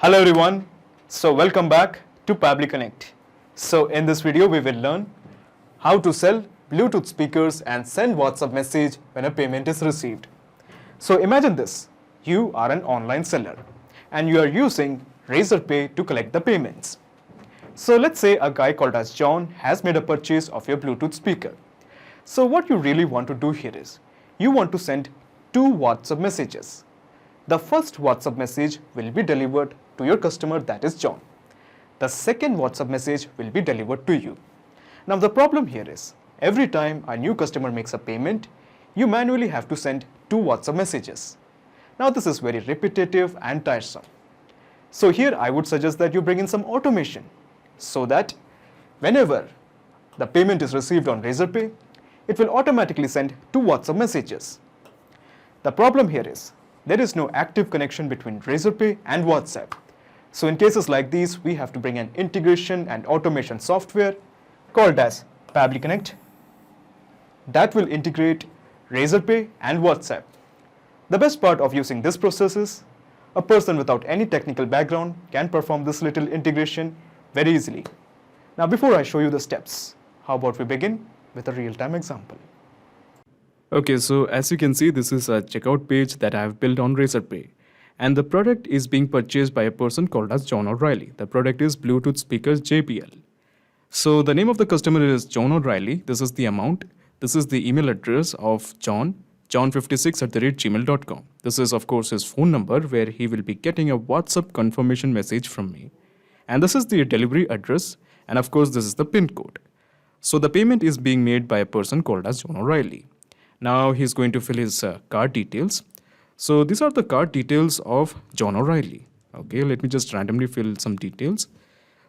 Hello everyone. So welcome back to Pably Connect. So in this video we will learn how to sell Bluetooth speakers and send WhatsApp message when a payment is received. So imagine this. You are an online seller and you are using Razorpay to collect the payments. So let's say a guy called as John has made a purchase of your Bluetooth speaker. So what you really want to do here is you want to send two WhatsApp messages. The first WhatsApp message will be delivered to your customer, that is John. The second WhatsApp message will be delivered to you. Now the problem here is every time a new customer makes a payment, you manually have to send two WhatsApp messages. Now this is very repetitive and tiresome. So here I would suggest that you bring in some automation so that whenever the payment is received on Razorpay, it will automatically send two WhatsApp messages. The problem here is there is no active connection between Razorpay and WhatsApp. So in cases like these, we have to bring an integration and automation software called as Pably Connect that will integrate Razorpay and WhatsApp. The best part of using this process is a person without any technical background can perform this little integration very easily. Now before I show you the steps, how about we begin with a real-time example. Okay, so as you can see, this is a checkout page that I have built on Razorpay. And the product is being purchased by a person called as John O'Reilly. The product is Bluetooth speakers JBL. So the name of the customer is John O'Reilly. This is the amount. This is the email address of John, john56@gmail.com. This is of course his phone number where he will be getting a WhatsApp confirmation message from me. And this is the delivery address. And of course this is the PIN code. So the payment is being made by a person called as John O'Reilly. Now he's going to fill his card details. So these are the card details of John O'Reilly. Okay, let me just randomly fill some details.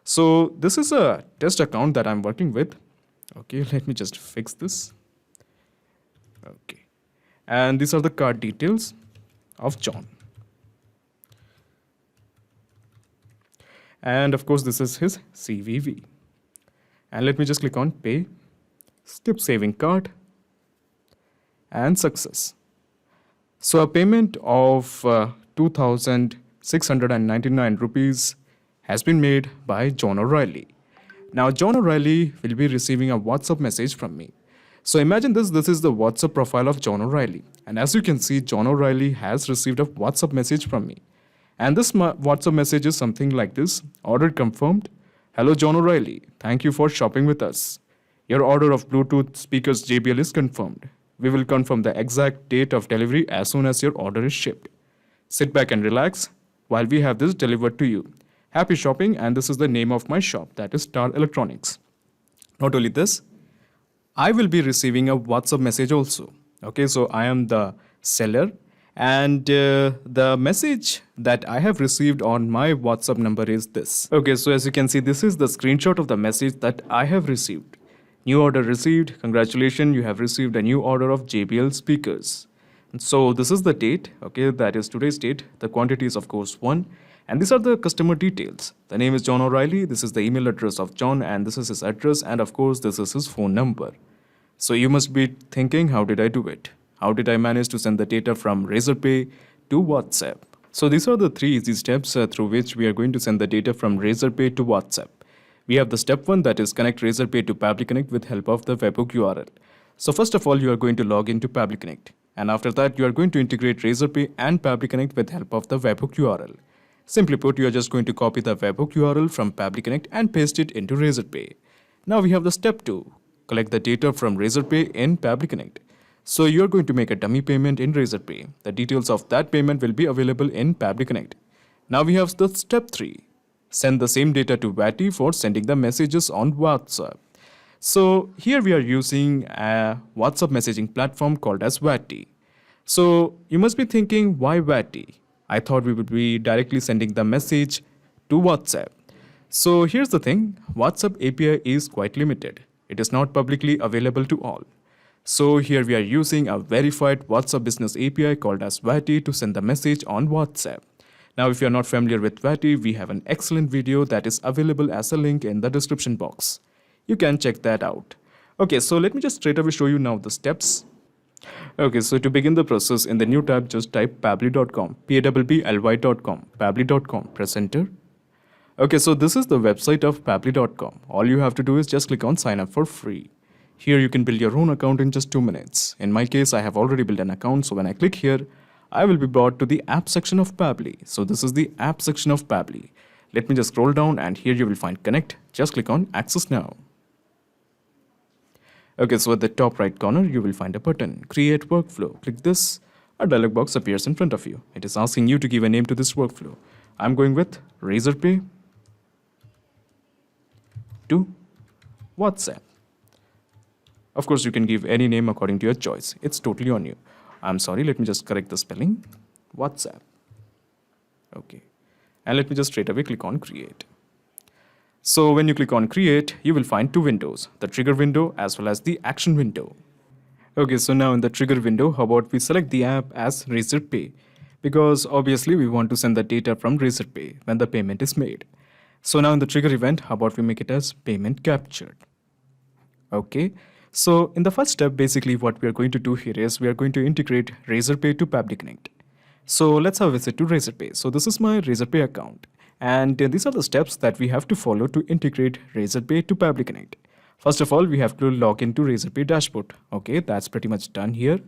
So this is a test account that I'm working with. Okay, let me just fix this. Okay, and these are the card details of John. And of course, this is his CVV. And let me just click on pay, skip saving card, and success. So a payment of 2,699 rupees has been made by John O'Reilly. Now John O'Reilly will be receiving a WhatsApp message from me. So imagine this is the WhatsApp profile of John O'Reilly. And as you can see, John O'Reilly has received a WhatsApp message from me. And this WhatsApp message is something like this: order confirmed. Hello John O'Reilly, thank you for shopping with us. Your order of Bluetooth speakers JBL is confirmed. We will confirm the exact date of delivery as soon as your order is shipped. Sit back and relax while we have this delivered to you. Happy shopping, and this is the name of my shop, that is Star Electronics. Not only this, I will be receiving a WhatsApp message also. Okay, so I am the seller, and the message that I have received on my WhatsApp number is this. Okay, so as you can see, this is the screenshot of the message that I have received. New order received. Congratulations, you have received a new order of JBL speakers. And so this is the date, okay, that is today's date. The quantity is of course 1. And these are the customer details. The name is John O'Reilly. This is the email address of John, and this is his address, and of course this is his phone number. So you must be thinking, how did I do it? How did I manage to send the data from Razorpay to WhatsApp? So these are the 3 easy steps through which we are going to send the data from Razorpay to WhatsApp. We have the step 1, that is connect Razorpay to Pably Connect with help of the webhook URL. So first of all, you are going to log into Pably Connect. And after that, you are going to integrate Razorpay and Pably Connect with help of the webhook URL. Simply put, you are just going to copy the webhook URL from Pably Connect and paste it into Razorpay. Now we have the step 2, collect the data from Razorpay in Pably Connect. So you are going to make a dummy payment in Razorpay. The details of that payment will be available in Pably Connect. Now we have the step 3. Send the same data to Watty for sending the messages on WhatsApp. So here we are using a WhatsApp messaging platform called as Watty. So you must be thinking, why Watty? I thought we would be directly sending the message to WhatsApp. So here's the thing, WhatsApp API is quite limited. It is not publicly available to all. So here we are using a verified WhatsApp business API called as Watty to send the message on WhatsApp. Now, if you're not familiar with Watty, we have an excellent video that is available as a link in the description box. You can check that out. Okay, so let me just straight away show you now the steps. Okay, so to begin the process, in the new tab, just type pabbly.com, pabbly.com, pabbly.com, press enter. Okay, so this is the website of pabbly.com. All you have to do is just click on sign up for free. Here you can build your own account in just 2 minutes. In my case, I have already built an account, so when I click here, I will be brought to the app section of Pabbly. So this is the app section of Pabbly. Let me just scroll down and here you will find connect. Just click on access now. Okay, so at the top right corner, you will find a button, create workflow. Click this, a dialog box appears in front of you. It is asking you to give a name to this workflow. I'm going with Razorpay to WhatsApp. Of course, you can give any name according to your choice. It's totally on you. I'm sorry, let me just correct the spelling. WhatsApp. Okay. And let me just straight away click on create. So when you click on create, you will find 2 windows, the trigger window as well as the action window. Okay, so now in the trigger window, how about we select the app as Razorpay? Because obviously we want to send the data from Razorpay when the payment is made. So now in the trigger event, how about we make it as payment captured? Okay, so in the first step, basically what we are going to do here is we are going to integrate Razorpay to Pabbly Connect. So let's have a visit to Razorpay. So this is my Razorpay account. And these are the steps that we have to follow to integrate Razorpay to Pabbly Connect. First of all, we have to log into Razorpay dashboard. Okay, that's pretty much done here.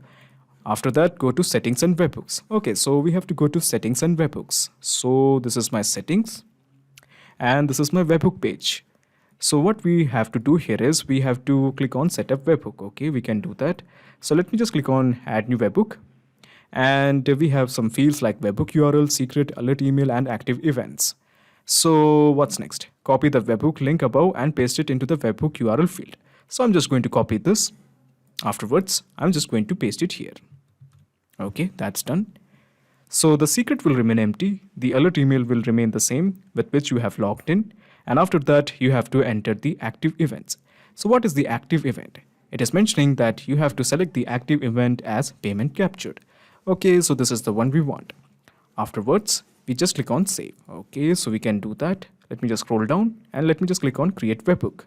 After that, go to settings and webhooks. Okay, so we have to go to settings and webhooks. So this is my settings and this is my webhook page. So what we have to do here is we have to click on setup webhook. Okay, we can do that. So let me just click on add new webhook. And we have some fields like webhook URL, secret, alert email, and active events. So what's next? Copy the webhook link above and paste it into the webhook URL field. So I'm just going to copy this. Afterwards, I'm just going to paste it here. Okay, that's done. So the secret will remain empty. The alert email will remain the same with which you have logged in. And after that, you have to enter the active events. So what is the active event? It is mentioning that you have to select the active event as payment captured. Okay, so this is the one we want. Afterwards, we just click on save. Okay, so we can do that. Let me just scroll down and let me just click on create webhook.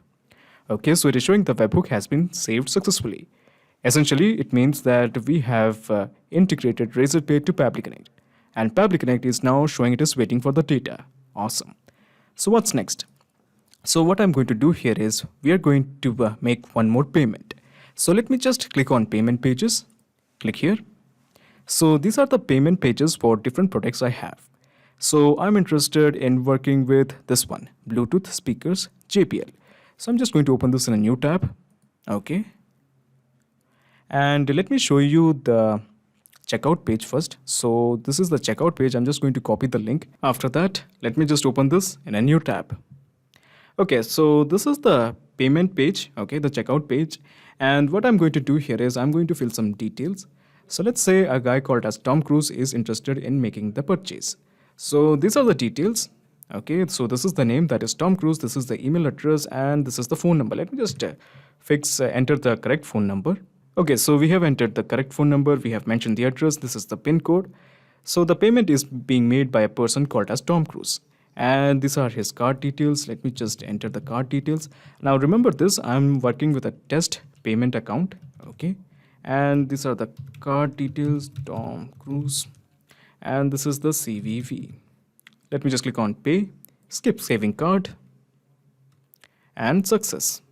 Okay, so it is showing the webhook has been saved successfully. Essentially, it means that we have integrated Razorpay to Pabbly Connect. And Pabbly Connect is now showing it is waiting for the data. Awesome. So what's next? So what I'm going to do here is we are going to make one more payment. So let me just click on payment pages. Click here. So these are the payment pages for different products I have. So I'm interested in working with this one, Bluetooth speakers JBL. So I'm just going to open this in a new tab. Okay. And let me show you the checkout page first. So this is the checkout page. I'm just going to copy the link. After that, let me just open this in a new tab. Okay, so this is the payment page, okay, the checkout page. And what I'm going to do here is I'm going to fill some details. So let's say a guy called as Tom Cruise is interested in making the purchase. So these are the details. Okay, so this is the name, that is Tom Cruise. This is the email address and this is the phone number. Let me just enter the correct phone number. Okay, so we have entered the correct phone number. We have mentioned the address. This is the PIN code. So the payment is being made by a person called as Tom Cruise. And these are his card details. Let me just enter the card details. Now remember this, I'm working with a test payment account. Okay. And these are the card details, Tom Cruise. And this is the CVV. Let me just click on pay, skip saving card, and success.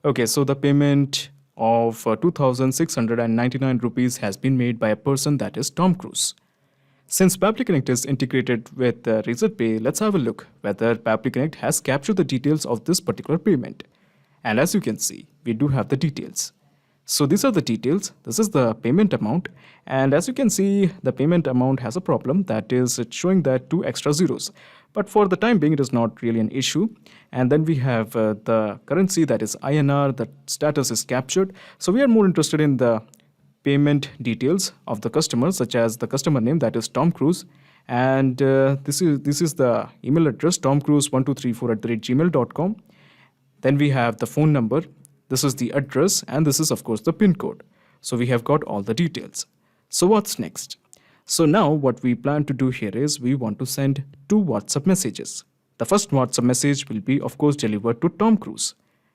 Okay, so the payment of 2,699 rupees has been made by a person, that is Tom Cruise. Since Pabbly Connect is integrated with Razorpay, let's have a look whether Pabbly Connect has captured the details of this particular payment. And as you can see, we do have the details. So these are the details. This is the payment amount. And as you can see, the payment amount has a problem, that is it's showing that 2 extra zeros. But for the time being, it is not really an issue. And then we have the currency, that is INR, the status is captured. So we are more interested in the payment details of the customer, such as the customer name, that is Tom Cruise. And this is the email address, tomcruise1234@gmail.com. Then we have the phone number. This is the address, and this is of course the PIN code. So we have got all the details. So what's next? So now what we plan to do here is we want to send 2 WhatsApp messages. The first WhatsApp message will be of course delivered to Tom Cruise.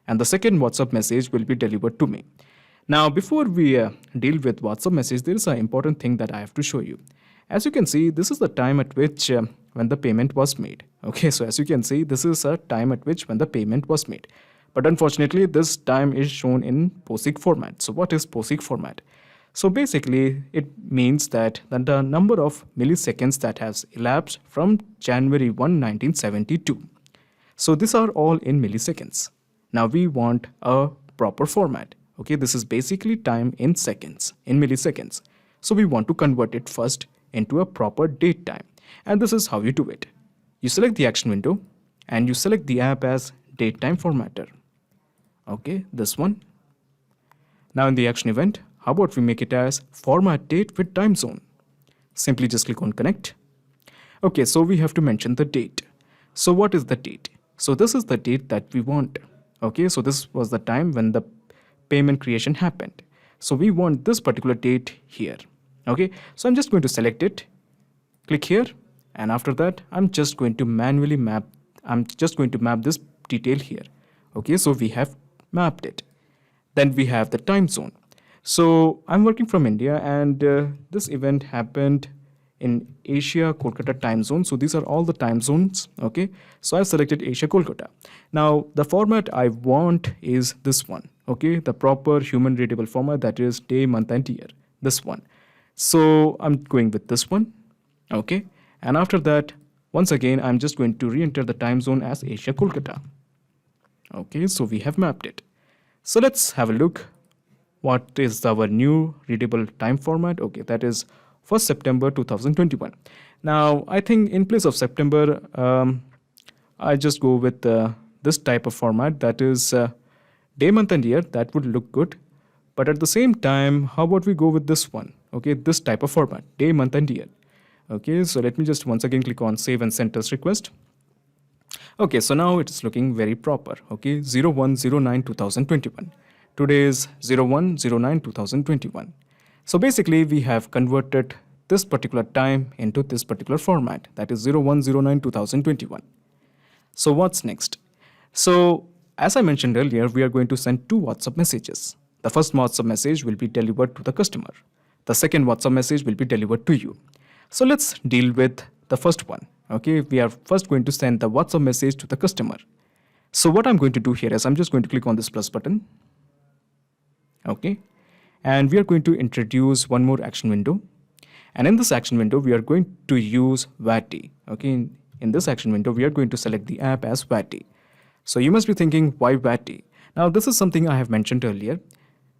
and the second WhatsApp message will be delivered to me. Now, before we deal with WhatsApp message, there is an important thing that I have to show you. As you can see, this is the time at which when the payment was made. Okay, so as you can see, this is a time at which when the payment was made. But unfortunately, this time is shown in POSIX format. So what is POSIX format? So basically, it means that the number of milliseconds that has elapsed from January 1, 1972. So these are all in milliseconds. Now we want a proper format. Okay, this is basically time in seconds, in milliseconds. So we want to convert it first into a proper date time. And this is how you do it. You select the action window and you select the app as date time formatter. Okay, this one. Now in the action event, how about we make it as format date with time zone? Simply just click on connect. Okay, so we have to mention the date. So what is the date? So this is the date that we want. Okay, so this was the time when the payment creation happened. So we want this particular date here. Okay, so I'm just going to select it, click here, and after that I'm just going to manually map this detail here. Okay, so we have mapped it. Then we have the time zone. So I'm working from India, and this event happened in Asia Kolkata time zone. So these are all the time zones. Okay, so I've selected Asia Kolkata. Now the format I want is this one. Okay, the proper human readable format, that is day, month and year, this one. So I'm going with this one. Okay, and after that, once again, I'm just going to re-enter the time zone as Asia Kolkata. Okay, so we have mapped it. So let's have a look. What is our new readable time format? Okay, that is 1st September 2021. Now, I think in place of September, I just go with this type of format, that is day, month and year. That would look good. But at the same time, how about we go with this one? Okay, this type of format, day, month and year. Okay, so let me just once again click on save and send test request. Okay, so now it's looking very proper. Okay, 0109-2021. Today is 0109-2021. So basically, we have converted this particular time into this particular format, that is 0109-2021. So what's next? So as I mentioned earlier, we are going to send two WhatsApp messages. The first WhatsApp message will be delivered to the customer. The second WhatsApp message will be delivered to you. So let's deal with the first one. Okay, we are first going to send the WhatsApp message to the customer. So what I'm going to do here is I'm just going to click on this plus button. Okay, and we are going to introduce one more action window. And in this action window, we are going to use WATI. Okay, in this action window, we are going to select the app as WATI. So you must be thinking, why WATI? Now, this is something I have mentioned earlier.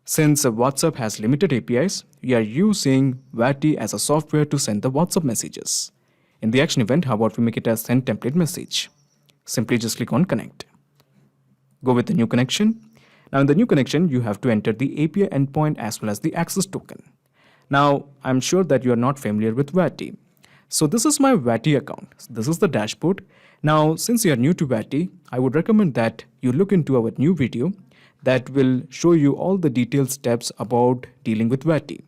Since WhatsApp has limited APIs, we are using WATI as a software to send the WhatsApp messages. In the action event, how about we make it as send template message? Simply just click on connect. Go with the new connection. Now in the new connection, you have to enter the API endpoint as well as the access token. Now, I'm sure that you are not familiar with WATI. So this is my WATI account. This is the dashboard. Now, since you are new to WATI, I would recommend that you look into our new video that will show you all the detailed steps about dealing with WATI.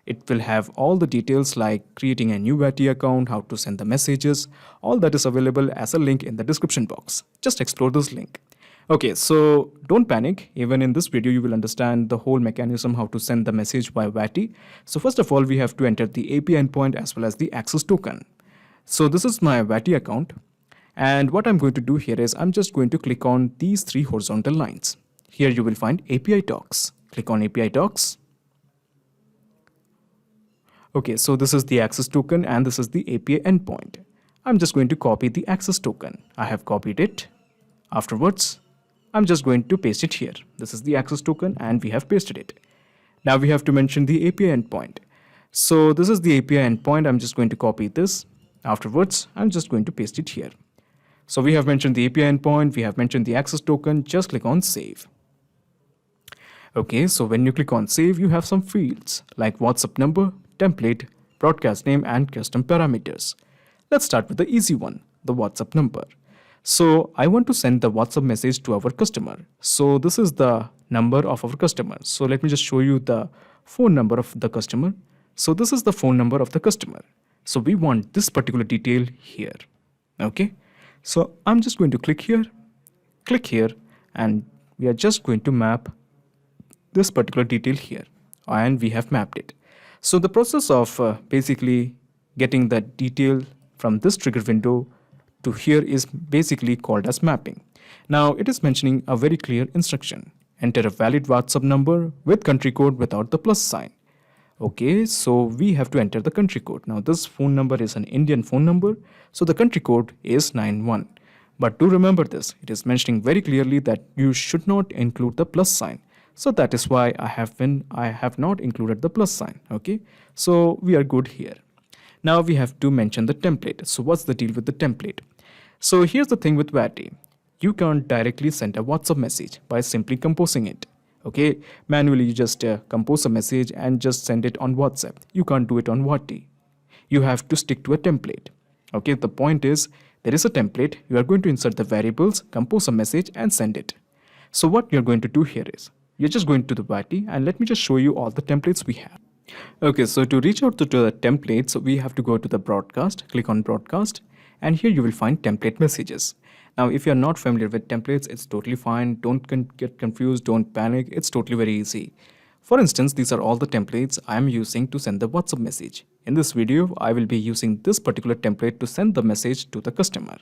It will have all the details like creating a new WATI account, how to send the messages. All that is available as a link in the description box. Just explore this link. Okay, so don't panic. Even in this video, you will understand the whole mechanism how to send the message by WATI. So first of all, we have to enter the API endpoint as well as the access token. So this is my WATI account. And what I'm going to do here is I'm just going to click on these three horizontal lines. Here you will find API docs. Click on API docs. Okay, so this is the access token and this is the API endpoint. I'm just going to copy the access token. I have copied it. Afterwards, I'm just going to paste it here. This is the access token and we have pasted it. Now we have to mention the API endpoint. So this is the API endpoint. I'm just going to copy this. Afterwards, I'm just going to paste it here. So we have mentioned the API endpoint. We have mentioned the access token. Just click on save. Okay, so when you click on save, you have some fields like WhatsApp number, template, broadcast name, and custom parameters. Let's start with the easy one, the WhatsApp number. So I want to send the WhatsApp message to our customer. So this is the number of our customer. So let me just show you the phone number of the customer. So this is the phone number of the customer. So we want this particular detail here. Okay. So I'm just going to click here, and we are just going to map this particular detail here, and we have mapped it. So the process of basically getting the detail from this trigger window to here is basically called as mapping. Now it is mentioning a very clear instruction: enter a valid WhatsApp number with country code without the plus sign. Okay, so we have to enter the country code. Now this phone number is an Indian phone number, so the country code is 91. But do remember this, it is mentioning very clearly that you should not include the plus sign. So that is why I have not included the plus sign. Okay, so we are good here. Now we have to mention the template. So what's the deal with the template? So here's the thing with WATI. You can't directly send a WhatsApp message by simply composing it. Okay, manually you just compose a message and just send it on WhatsApp. You can't do it on WATI. You have to stick to a template. Okay, the point is there is a template. You are going to insert the variables, compose a message and send it. So what you're going to do here is you're just going to the WATI, and let me just show you all the templates we have. Okay, so to reach out to the templates, we have to go to the broadcast, click on broadcast, and here you will find template messages. Now, if you're not familiar with templates, it's totally fine. Don't get confused, don't panic. It's totally very easy. For instance, these are all the templates I am using to send the WhatsApp message. In this video, I will be using this particular template to send the message to the customer.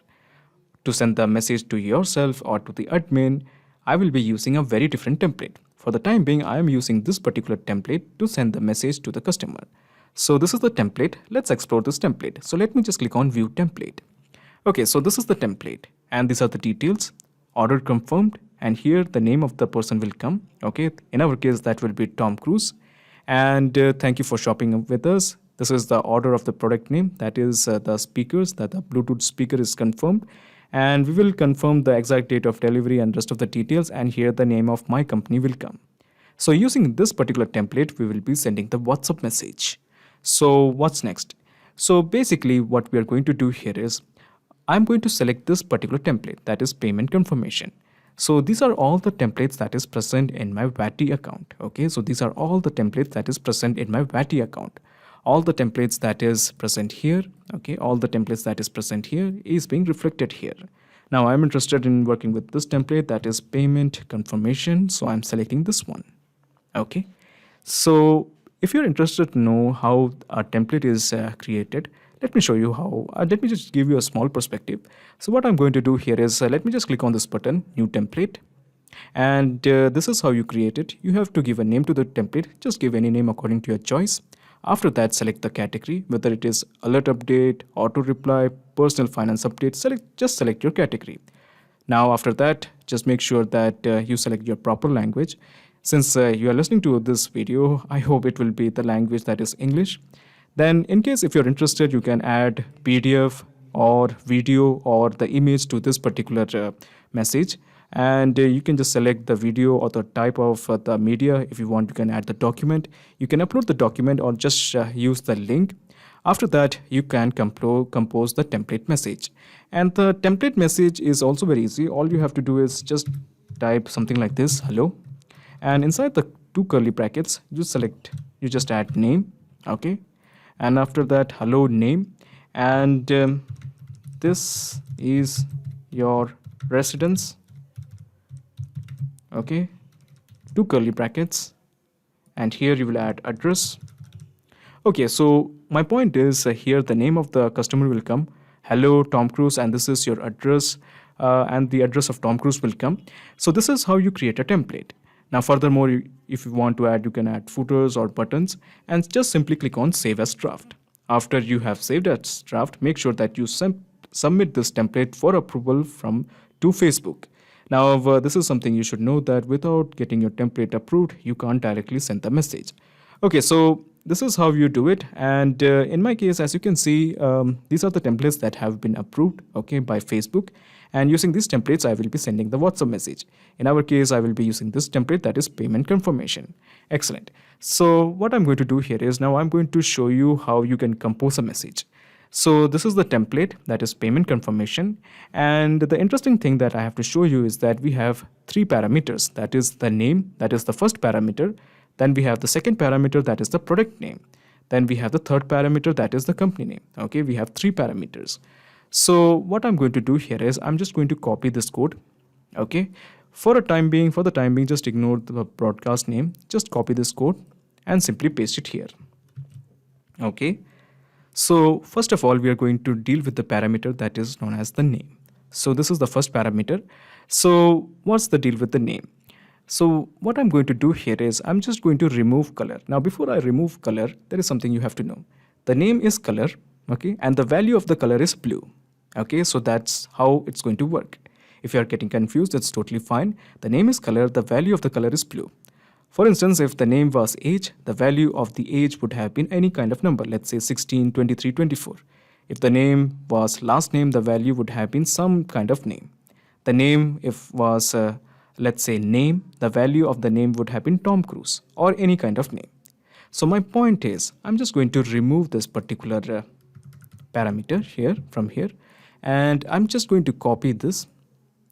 To send the message to yourself or to the admin, I will be using a very different template. For the time being, I am using this particular template to send the message to the customer. So this is the template. Let's explore this template. So let me just click on view template. Okay, so this is the template and these are the details. Order confirmed, and here the name of the person will come. Okay, in our case that will be Tom Cruise. And thank you for shopping with us. This is the order of the product name, that is the speakers, that the Bluetooth speaker is confirmed. And we will confirm the exact date of delivery and rest of the details, and here the name of my company will come. So using this particular template, we will be sending the WhatsApp message. So what's next? So basically what we are going to do here is I'm going to select this particular template, that is payment confirmation. So these are all the templates that is present in my WATI account. Okay, so these are all the templates that is present in my WATI account. All the templates that is present here, okay, all the templates that is present here is being reflected here. Now I'm interested in working with this template, that is payment confirmation. So I'm selecting this one. Okay, so if you're interested to know how a template is created, let me show you how. Let me just give you a small perspective. So what I'm going to do here is let me just click on this button, new template. And this is how you create it. You have to give a name to the template. Just give any name according to your choice. After that, select the category, whether it is alert update, auto reply, personal finance update. Just select your category. Now after that, just make sure that you select your proper language. Since you are listening to this video, I hope it will be the language that is English. Then in case if you're interested, you can add PDF or video or the image to this particular message. And you can just select the video or the type of the media. If you want, you can add the document. You can upload the document or just use the link. After that, you can compose the template message. And the template message is also very easy. All you have to do is just type something like this, hello. And inside the two curly brackets, you just add name, okay. And after that, hello name. And this is your residence. Okay, two curly brackets, and here you will add address. Okay, so my point is here the name of the customer will come, hello Tom Cruise, and this is your address, and the address of Tom Cruise will come. So this is how you create a template. Now furthermore, if you want to add, you can add footers or buttons, and just simply click on save as draft. After you have saved as draft, make sure that you submit this template for approval to Facebook. Now, this is something you should know, that without getting your template approved, you can't directly send the message. Okay, so this is how you do it. And in my case, as you can see, these are the templates that have been approved, okay, by Facebook. And using these templates, I will be sending the WhatsApp message. In our case, I will be using this template, that is payment confirmation. Excellent. So what I'm going to do here is now I'm going to show you how you can compose a message. So this is the template, that is payment confirmation. And the interesting thing that I have to show you is that we have three parameters. That is the name, that is the first parameter. Then we have the second parameter, that is the product name. Then we have the third parameter, that is the company name. Okay, we have three parameters. So what I'm going to do here is I'm just going to copy this code. Okay, For the time being, just ignore the broadcast name. Just copy this code and simply paste it here. Okay. So first of all, we are going to deal with the parameter that is known as the name. So this is the first parameter. So what's the deal with the name? So what I'm going to do here is I'm just going to remove color. Now, before I remove color, there is something you have to know. The name is color, okay, and the value of the color is blue. Okay, so that's how it's going to work. If you are getting confused, that's totally fine. The name is color, the value of the color is blue. For instance, if the name was age, the value of the age would have been any kind of number, let's say 16, 23, 24. If the name was last name, the value would have been some kind of name. The name, if was, let's say name, the value of the name would have been Tom Cruise or any kind of name. So my point is, I'm just going to remove this particular parameter here from here, and I'm just going to copy this.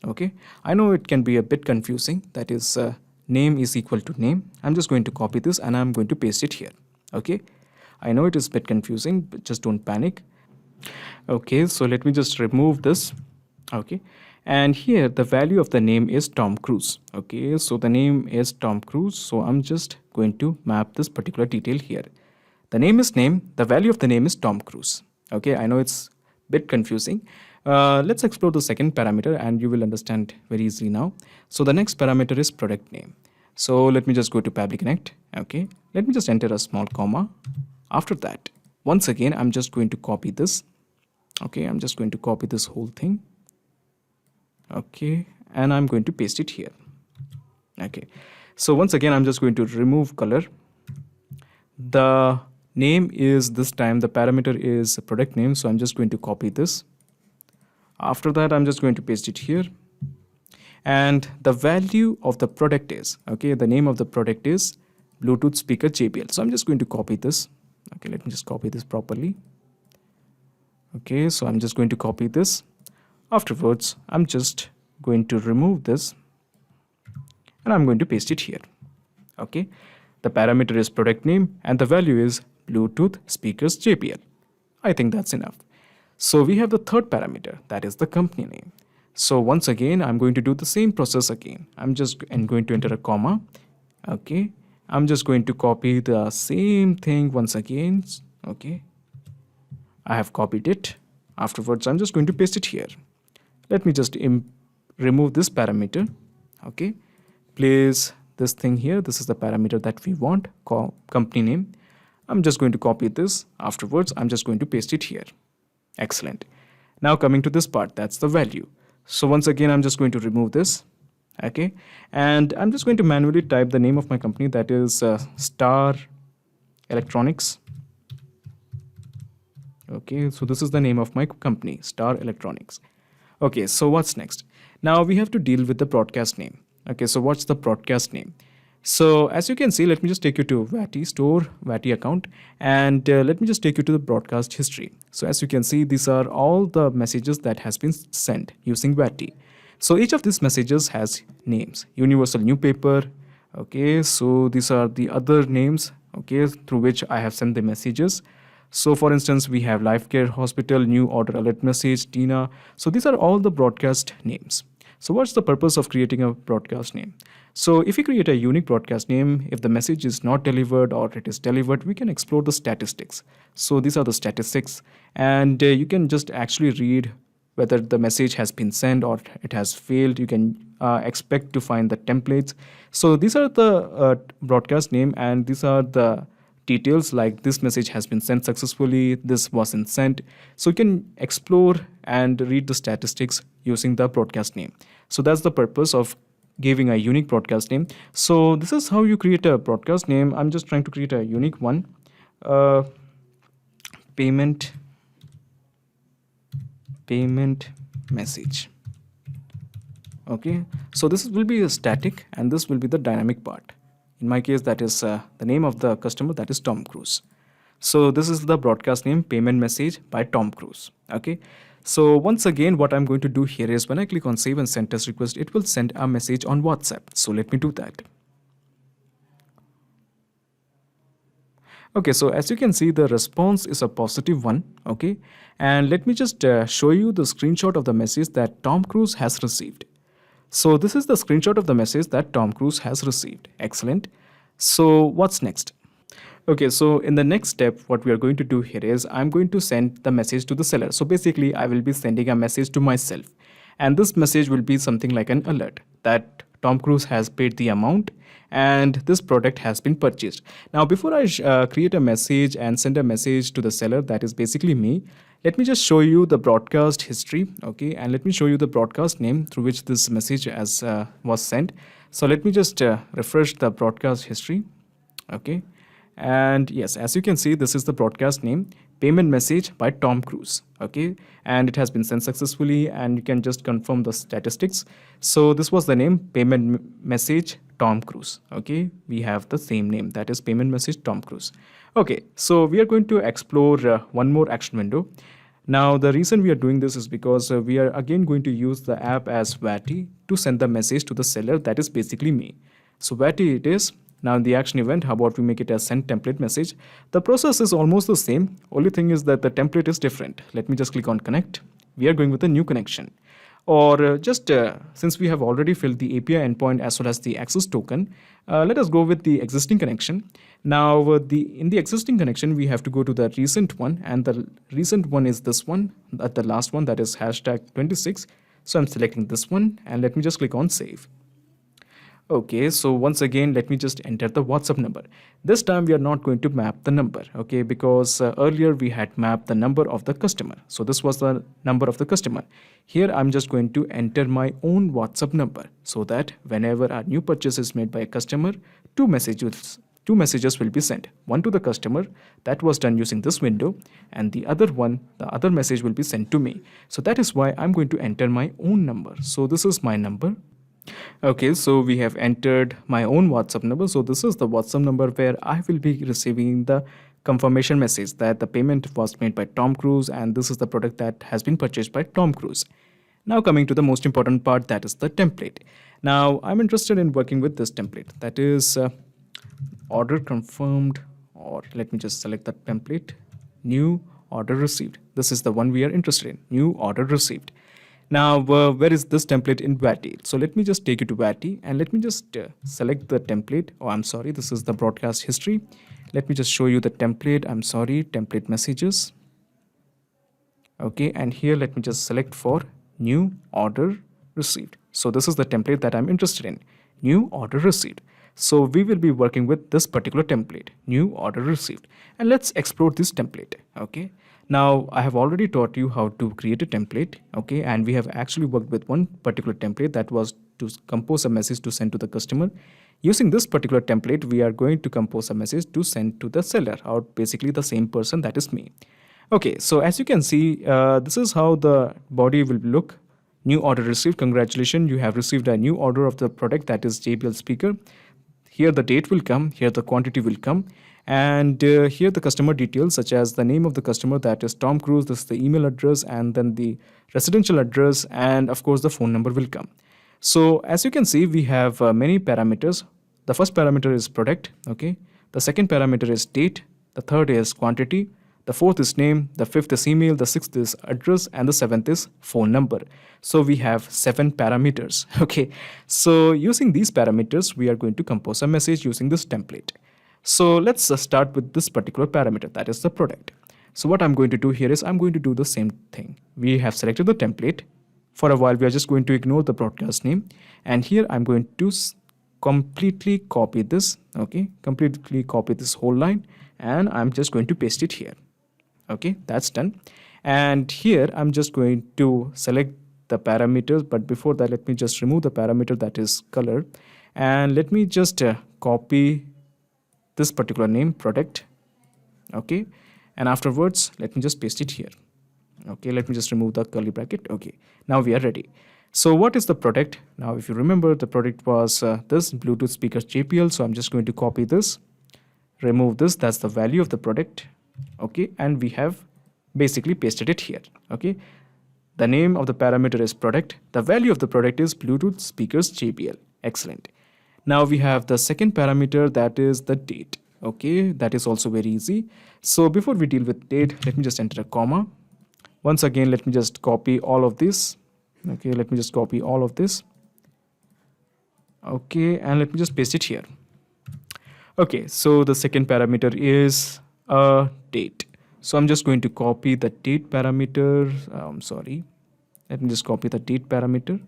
Okay, I know it can be a bit confusing. That is, name is equal to name. I'm just going to copy this and I'm going to paste it here. Okay, I know it is a bit confusing, but just don't panic. Okay, so let me just remove this. Okay, and here the value of the name is Tom Cruise. Okay, so the name is Tom Cruise. So I'm just going to map this particular detail here. The name is name, the value of the name is Tom Cruise. Okay, I know it's a bit confusing. Let's explore the second parameter and you will understand very easily now. So the next parameter is product name. So let me just go to Pabbly Connect. Okay, let me just enter a small comma. After that, once again, I'm just going to copy this. Okay, I'm just going to copy this whole thing. Okay, and I'm going to paste it here. Okay, so once again, I'm just going to remove color. The name is this time, the parameter is product name. So I'm just going to copy this. After that, I'm just going to paste it here. And the value of the product is, okay, the name of the product is Bluetooth speaker JBL. So I'm just going to copy this. Okay, let me just copy this properly. Okay, so I'm just going to copy this. Afterwards, I'm just going to remove this and I'm going to paste it here. Okay, the parameter is product name and the value is Bluetooth speakers JBL. I think that's enough. So we have the third parameter, that is the company name. So once again, I'm going to do the same process again. I'm going to enter a comma. Okay, I'm just going to copy the same thing once again. Okay, I have copied it. Afterwards, I'm just going to paste it here. Let me just remove this parameter. Okay, place this thing here. This is the parameter that we want, company name. I'm just going to copy this. Afterwards, I'm just going to paste it here. Excellent. Now coming to this part, that's the value. So once again, I'm just going to remove this. Okay, and I'm just going to manually type the name of my company, that is Star Electronics. Okay, so this is the name of my company, Star Electronics. Okay, so what's next? Now we have to deal with the broadcast name. Okay, so what's the broadcast name? So as you can see, let me just take you to VATI store, VATI account, and let me just take you to the broadcast history. So as you can see, these are all the messages that has been sent using VATI. So each of these messages has names. Universal Newspaper. Okay, so these are the other names, okay, through which I have sent the messages. So for instance, we have Life Care Hospital, New Order Alert Message, Tina. So these are all the broadcast names. So what's the purpose of creating a broadcast name? So if we create a unique broadcast name, if the message is not delivered or it is delivered, we can explore the statistics. So these are the statistics, and you can just actually read whether the message has been sent or it has failed. You can expect to find the templates. So these are the broadcast name, and these are the details like this message has been sent successfully, this wasn't sent. So you can explore and read the statistics using the broadcast name. So that's the purpose of giving a unique broadcast name. So this is how you create a broadcast name. I'm just trying to create a unique one. Payment message. Okay, so this will be a static and this will be the dynamic part. In my case, that is the name of the customer, that is Tom Cruise. So this is the broadcast name, payment message by Tom Cruise. Okay, so once again, what I'm going to do here is when I click on save and send test request, it will send a message on WhatsApp. So let me do that. Okay, so as you can see, the response is a positive one. Okay, and let me just show you the screenshot of the message that Tom Cruise has received. So this is the screenshot of the message that Tom Cruise has received. Excellent. So what's next? Okay, so in the next step, what we are going to do here is I'm going to send the message to the seller. So basically, I will be sending a message to myself. And this message will be something like an alert that Tom Cruise has paid the amount and this product has been purchased. Now, before I create a message and send a message to the seller, that is basically me, let me just show you the broadcast history, okay? And let me show you the broadcast name through which this message was sent. So let me just refresh the broadcast history, okay? And yes, as you can see, this is the broadcast name, payment message by Tom Cruise, okay? And it has been sent successfully, and you can just confirm the statistics. So this was the name, payment message Tom Cruise, okay? We have the same name, that is payment message Tom Cruise. Okay, so we are going to explore one more action window. Now, the reason we are doing this is because we are again going to use the app as Vatty to send the message to the seller, that is basically me. So Vatty it is. Now in the action event, how about we make it as send template message? The process is almost the same. Only thing is that the template is different. Let me just click on connect. We are going with a new connection. Or since we have already filled the API endpoint as well as the access token, let us go with the existing connection. Now in the existing connection, we have to go to the recent one, and the recent one is this one, the last one, that is hashtag 26. So I'm selecting this one, and let me just click on save. Okay, so once again, let me just enter the WhatsApp number. This time we are not going to map the number, okay, because earlier we had mapped the number of the customer. So this was the number of the customer. Here I'm just going to enter my own WhatsApp number so that whenever a new purchase is made by a customer, two messages will be sent. One to the customer, that was done using this window, and the other message will be sent to me. So that is why I'm going to enter my own number. So this is my number. Okay, so we have entered my own WhatsApp number. So this is the WhatsApp number where I will be receiving the confirmation message that the payment was made by Tom Cruise and this is the product that has been purchased by Tom Cruise. Now coming to the most important part, that is the template. Now I'm interested in working with this template, that is order confirmed, or let me just select that template, new order received. This is the one we are interested in, new order received. Now, where is this template in Vatty? So let me just take you to Vatty and let me just select the template. Oh, I'm sorry, this is the broadcast history. Let me just show you the template. I'm sorry, template messages. Okay, and here let me just select for new order received. So this is the template that I'm interested in, new order received. So we will be working with this particular template, new order received. And let's explore this template, okay? Now, I have already taught you how to create a template, okay? And we have actually worked with one particular template that was to compose a message to send to the customer. Using this particular template, we are going to compose a message to send to the seller, or basically the same person, that is me. Okay, so as you can see, this is how the body will look. New order received, congratulations, you have received a new order of the product, that is JBL speaker. Here the date will come, here the quantity will come, and here the customer details such as the name of the customer, that is Tom Cruise, this is the email address, and then the residential address, and of course the phone number will come. So as you can see, we have many parameters. The first parameter is product, okay? The second parameter is date, the third is quantity, the fourth is name, the fifth is email, the sixth is address, and the seventh is phone number. So we have 7 parameters, okay? So using these parameters, we are going to compose a message using this template. So let's start with this particular parameter, that is the product. So what I'm going to do here is I'm going to do the same thing. We have selected the template. For a while, we are just going to ignore the broadcast name. And here I'm going to completely copy this, okay? Completely copy this whole line. And I'm just going to paste it here. Okay, that's done. And here I'm just going to select the parameters. But before that, let me just remove the parameter, that is color. And let me just copy this particular name, product, okay, and afterwards let me just paste it here. Okay, let me just remove the curly bracket. Okay, now we are ready. So what is the product? Now if you remember, the product was this Bluetooth speaker JBL. So I'm just going to copy this, remove this, that's the value of the product, okay, and we have basically pasted it here. Okay, the name of the parameter is product, the value of the product is Bluetooth speakers JBL. Excellent. Now we have the second parameter, that is the date. Okay, that is also very easy. So before we deal with date, let me just enter a comma. Once again, let me just copy all of this. Okay, let me just copy all of this. Okay, and let me just paste it here. Okay, so the second parameter is a date. So I'm just going to copy the date parameter. Sorry, let me just copy the date parameter.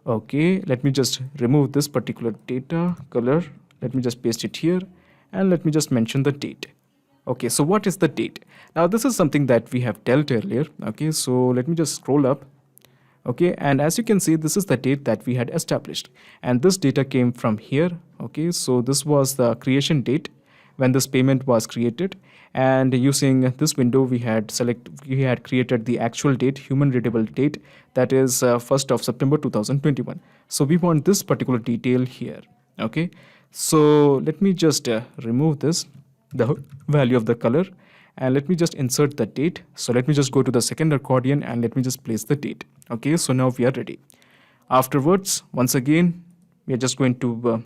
Okay, let me just remove this particular data color. Let me just paste it here and let me just mention the date. Okay, so what is the date? Now this is something that we have dealt earlier. Okay, so let me just scroll up. Okay, and as you can see, this is the date that we had established, and this data came from here. Okay, so this was the creation date when this payment was created, and using this window we had created the actual date, human readable date, that is 1st of September 2021. So we want this particular detail here. Okay, so let me just remove this, the value of the color, and let me just insert the date. So let me just go to the second accordion and let me just place the date. Okay, so now we are ready. Afterwards, once again, we are just going to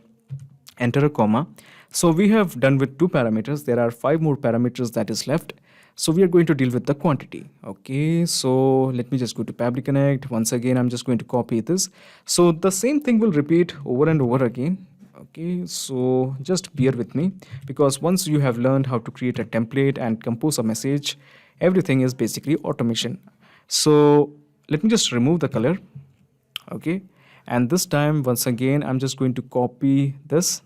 enter a comma. So we have done with 2 parameters. There are 5 more parameters that is left. So we are going to deal with the quantity. Okay, so let me just go to Pabbly Connect. Once again, I'm just going to copy this. So the same thing will repeat over and over again. Okay, so just bear with me, because once you have learned how to create a template and compose a message, everything is basically automation. So let me just remove the color. Okay, and this time once again I'm just going to copy this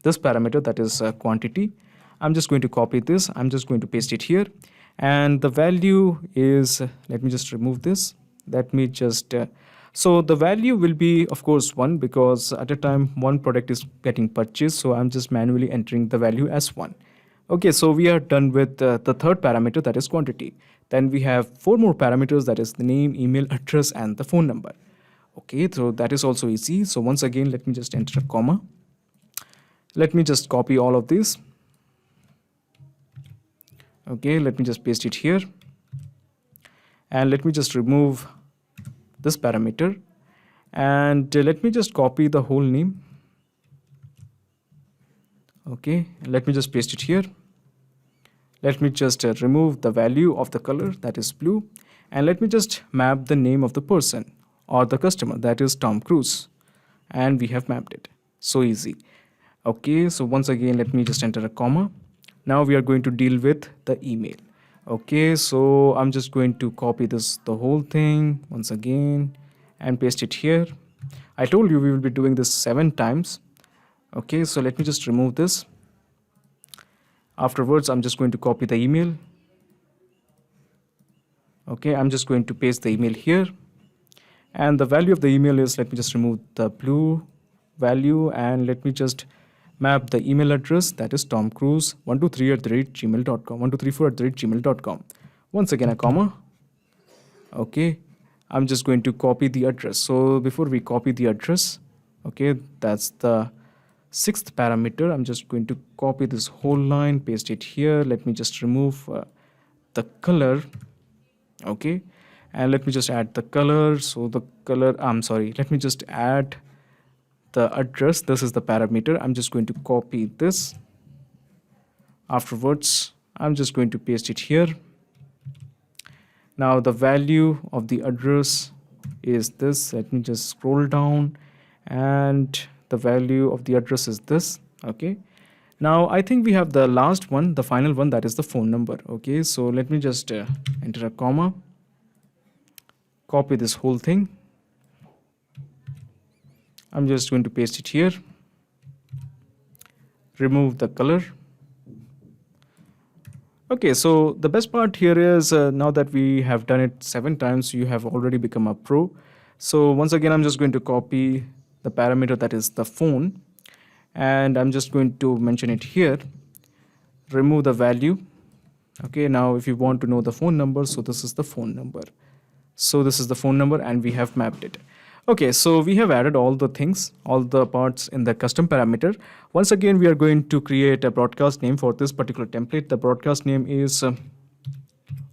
parameter, that is quantity. I'm just going to copy this, I'm just going to paste it here, and the value is, let me just remove this, let me just so the value will be of course 1, because at a time one product is getting purchased, so I'm just manually entering the value as 1. Okay, so we are done with the third parameter, that is quantity. Then we have 4 more parameters, that is the name, email address, and the phone number. Okay, so that is also easy. So once again, let me just enter a comma. Let me just copy all of these. Okay, let me just paste it here, and let me just remove this parameter, and let me just copy the whole name. Okay, let me just paste it here. Let me just remove the value of the color, that is blue, and let me just map the name of the person or the customer, that is Tom Cruise, and we have mapped it. So easy. Okay, so once again let me just enter a comma. Now we are going to deal with the email. Okay, so I'm just going to copy this, the whole thing once again, and paste it here. I told you we will be doing this 7 times. Okay, so let me just remove this. Afterwards, I'm just going to copy the email. Okay, I'm just going to paste the email here, and the value of the email is, let me just remove the blue value, and let me just map the email address, that is tomcruise123@gmail.com, 1234@gmail.com. Once again a comma. Okay, I'm just going to copy the address. So before we copy the address, okay, that's the 6th parameter. I'm just going to copy this whole line, paste it here. Let me just remove the color. Okay, and let me just add the color. So the color, I'm sorry, let me just add the address. This is the parameter. I'm just going to copy this. Afterwards, I'm just going to paste it here. Now the value of the address is this. Let me just scroll down, and the value of the address is this. Okay, now I think we have the last one, the final one, that is the phone number. Okay, so let me just enter a comma, copy this whole thing. I'm just going to paste it here, remove the color. Okay, so the best part here is now that we have done it 7 times, you have already become a pro. So once again, I'm just going to copy the parameter, that is the phone, and I'm just going to mention it here, remove the value. Okay, now if you want to know the phone number, so this is the phone number. So this is the phone number, and we have mapped it. Okay, so we have added all the things, all the parts in the custom parameter. Once again, we are going to create a broadcast name for this particular template. The broadcast name is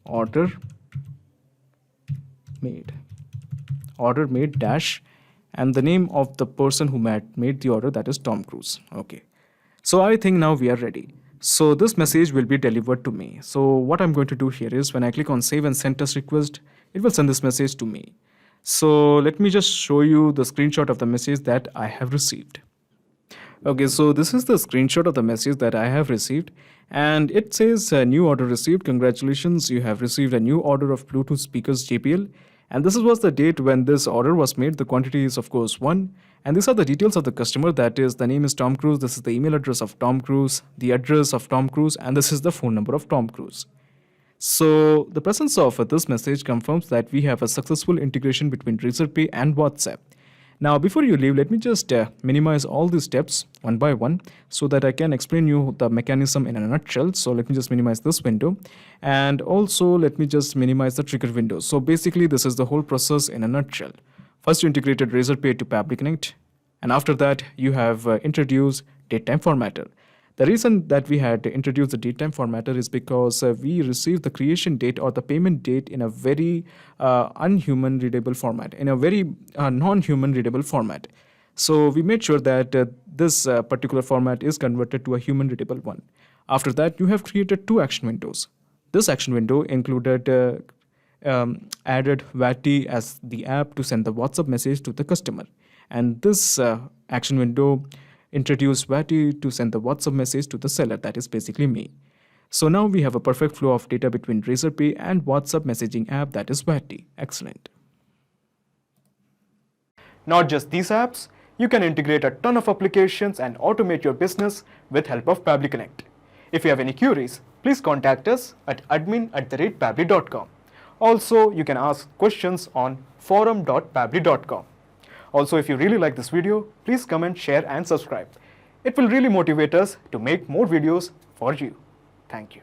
order made dash, and the name of the person who made the order, that is Tom Cruise. Okay, so I think now we are ready. So this message will be delivered to me. So what I'm going to do here is, when I click on save and send test request, it will send this message to me. So let me just show you the screenshot of the message that I have received. Okay, so this is the screenshot of the message that I have received, and it says new order received. Congratulations, you have received a new order of Bluetooth speakers JPL. And this was the date when this order was made. The quantity is of course 1. And these are the details of the customer. That is, the name is Tom Cruise. This is the email address of Tom Cruise, the address of Tom Cruise, and this is the phone number of Tom Cruise. So the presence of this message confirms that we have a successful integration between Razorpay and WhatsApp. Now, before you leave, let me just minimize all these steps one by one so that I can explain you the mechanism in a nutshell. So let me just minimize this window, and also let me just minimize the trigger window. So basically, this is the whole process in a nutshell. First, you integrated Razorpay to Pabbly Connect, and after that, you have introduced datetime formatter. The reason that we had introduced the datetime formatter is because we received the creation date or the payment date in a very unhuman readable format, in a very non-human readable format. So we made sure that this particular format is converted to a human readable one. After that, you have created 2 action windows. This action window included added Wati as the app to send the WhatsApp message to the customer. And this action window introduce Wati to send the WhatsApp message to the seller, that is basically me. So now we have a perfect flow of data between Razorpay and WhatsApp messaging app, that is Wati. Excellent. Not just these apps, you can integrate a ton of applications and automate your business with help of Pabbly Connect. If you have any queries, please contact us at admin@pabbly.com. Also, you can ask questions on forum.pabbly.com. Also, if you really like this video, please comment, share and subscribe. It will really motivate us to make more videos for you. Thank you.